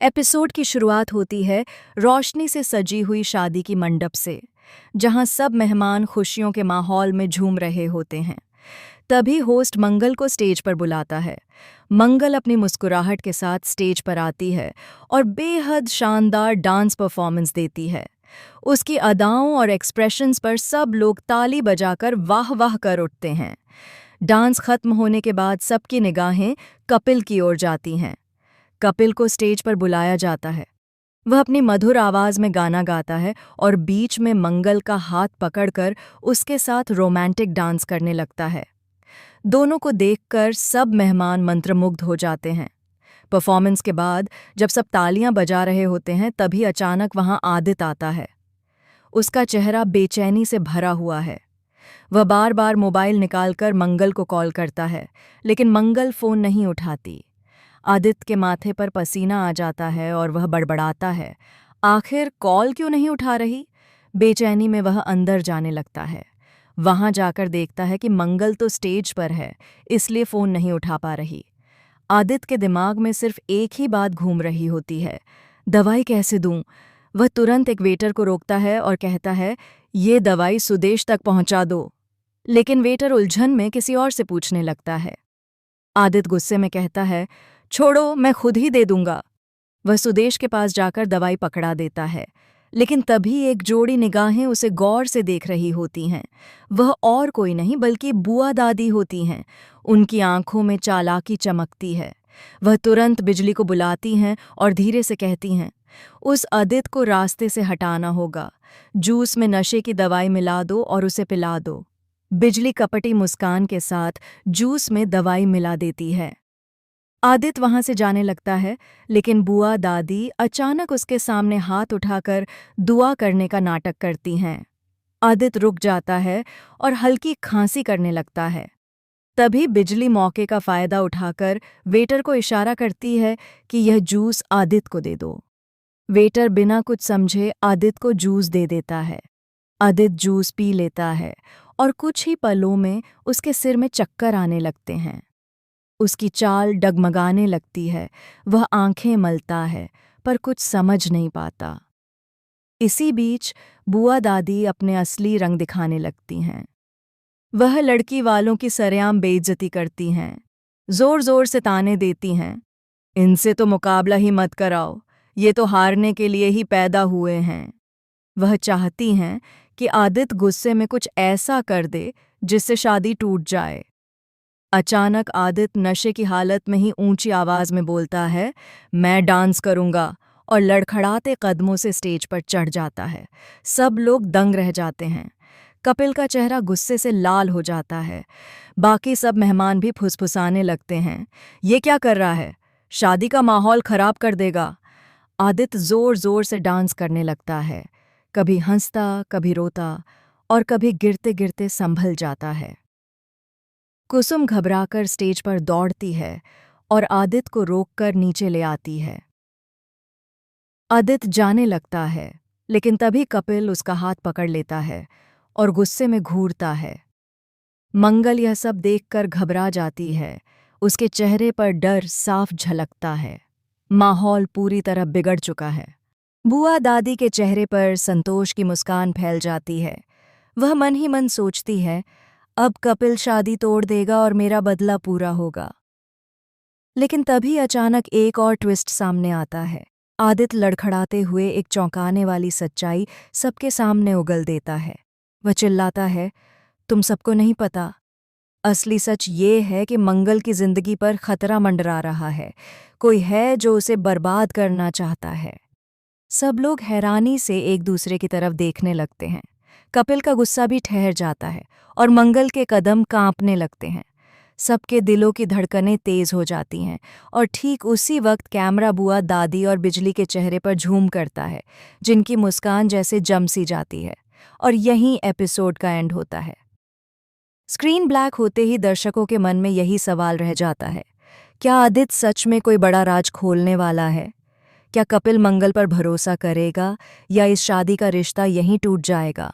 Episode की शुरुआत होती है रोशनी से सजी हुई शादी की मंडप से, जहां सब मेहमान खुशियों के माहौल में झूम रहे होते हैं। तभी होस्ट मंगल को स्टेज पर बुलाता है। मंगल अपनी मुस्कुराहट के साथ स्टेज पर आती है और बेहद शानदार डांस परफॉर्मेंस देती है। उसकी अदाओं और एक्सप्रेशंस पर सब लोग ताली बजाकर वाह वाह कर उठते हैं। डांस खत्म होने के बाद सबकी निगाहें कपिल की ओर जाती हैं। कपिल को स्टेज पर बुलाया जाता है। वह अपनी मधुर आवाज में गाना गाता है और बीच में मंगल का हाथ पकड़कर उसके साथ रोमांटिक डांस करने लगता है। दोनों को देखकर सब मेहमान मंत्रमुग्ध हो जाते हैं। परफॉर्मेंस के बाद जब सब तालियां बजा रहे होते हैं, तभी अचानक वहां आदित्य आता है। उसका चेहरा बेचैनी से भरा हुआ है। वह बार बार मोबाइल निकालकर मंगल को कॉल करता है, लेकिन मंगल फोन नहीं उठाती। आदित्य के माथे पर पसीना आ जाता है और वह बड़बड़ाता है, आखिर कॉल क्यों नहीं उठा रही। बेचैनी में वह अंदर जाने लगता है। वहां जाकर देखता है कि मंगल तो स्टेज पर है, इसलिए फोन नहीं उठा पा रही। आदित्य के दिमाग में सिर्फ एक ही बात घूम रही होती है, दवाई कैसे दूं। वह तुरंत एक वेटर को रोकता है और कहता है, ये दवाई सुदेश तक पहुंचा दो। लेकिन वेटर उलझन में किसी और से पूछने लगता है। आदित्य गुस्से में कहता है, छोड़ो, मैं खुद ही दे दूंगा। वह सुदेश के पास जाकर दवाई पकड़ा देता है, लेकिन तभी एक जोड़ी निगाहें उसे गौर से देख रही होती हैं। वह और कोई नहीं बल्कि बुआ दादी होती हैं। उनकी आंखों में चालाकी चमकती है। वह तुरंत बिजली को बुलाती हैं और धीरे से कहती हैं, उस आदित्य को रास्ते से हटाना होगा। जूस में नशे की दवाई मिला दो और उसे पिला दो। बिजली कपटी मुस्कान के साथ जूस में दवाई मिला देती है। आदित्य वहां से जाने लगता है, लेकिन बुआ दादी अचानक उसके सामने हाथ उठाकर दुआ करने का नाटक करती हैं। आदित्य रुक जाता है और हल्की खांसी करने लगता है। तभी बिजली मौके का फायदा उठाकर वेटर को इशारा करती है कि यह जूस आदित्य को दे दो। वेटर बिना कुछ समझे आदित्य को जूस दे देता है। आदित्य जूस पी लेता है और कुछ ही पलों में उसके सिर में चक्कर आने लगते हैं। उसकी चाल डगमगाने लगती है। वह आंखें मलता है पर कुछ समझ नहीं पाता। इसी बीच बुआ दादी अपने असली रंग दिखाने लगती हैं। वह लड़की वालों की सरेआम बेइज्जती करती हैं, जोर जोर से ताने देती हैं। इनसे तो मुकाबला ही मत कराओ, ये तो हारने के लिए ही पैदा हुए हैं। वह चाहती हैं कि आदित्य गुस्से में कुछ ऐसा कर दे जिससे शादी टूट जाए। अचानक आदित्य नशे की हालत में ही ऊंची आवाज में बोलता है, मैं डांस करूंगा, और लड़खड़ाते कदमों से स्टेज पर चढ़ जाता है। सब लोग दंग रह जाते हैं। कपिल का चेहरा गुस्से से लाल हो जाता है। बाकी सब मेहमान भी फुसफुसाने लगते हैं, ये क्या कर रहा है, शादी का माहौल खराब कर देगा। आदित्य जोर जोर से डांस करने लगता है, कभी हंसता, कभी रोता और कभी गिरते गिरते संभल जाता है। कुसुम घबराकर स्टेज पर दौड़ती है और आदित्य को रोककर नीचे ले आती है। आदित्य जाने लगता है, लेकिन तभी कपिल उसका हाथ पकड़ लेता है और गुस्से में घूरता है। मंगल यह सब देखकर घबरा जाती है। उसके चेहरे पर डर साफ झलकता है। माहौल पूरी तरह बिगड़ चुका है। बुआ दादी के चेहरे पर संतोष की मुस्कान फैल जाती है। वह मन ही मन सोचती है, अब कपिल शादी तोड़ देगा और मेरा बदला पूरा होगा। लेकिन तभी अचानक एक और ट्विस्ट सामने आता है। आदित्य लड़खड़ाते हुए एक चौंकाने वाली सच्चाई सबके सामने उगल देता है। वह चिल्लाता है, तुम सबको नहीं पता, असली सच ये है कि मंगल की जिंदगी पर खतरा मंडरा रहा है। कोई है जो उसे बर्बाद करना चाहता है। सब लोग हैरानी से एक दूसरे की तरफ देखने लगते हैं। कपिल का गुस्सा भी ठहर जाता है और मंगल के कदम कांपने लगते हैं। सबके दिलों की धड़कनें तेज हो जाती हैं और ठीक उसी वक्त कैमरा बुआ दादी और बिजली के चेहरे पर झूम करता है, जिनकी मुस्कान जैसे जम सी जाती है। और यहीं एपिसोड का एंड होता है। स्क्रीन ब्लैक होते ही दर्शकों के मन में यही सवाल रह जाता है, क्या आदित्य सच में कोई बड़ा राज खोलने वाला है? क्या कपिल मंगल पर भरोसा करेगा या इस शादी का रिश्ता यहीं टूट जाएगा?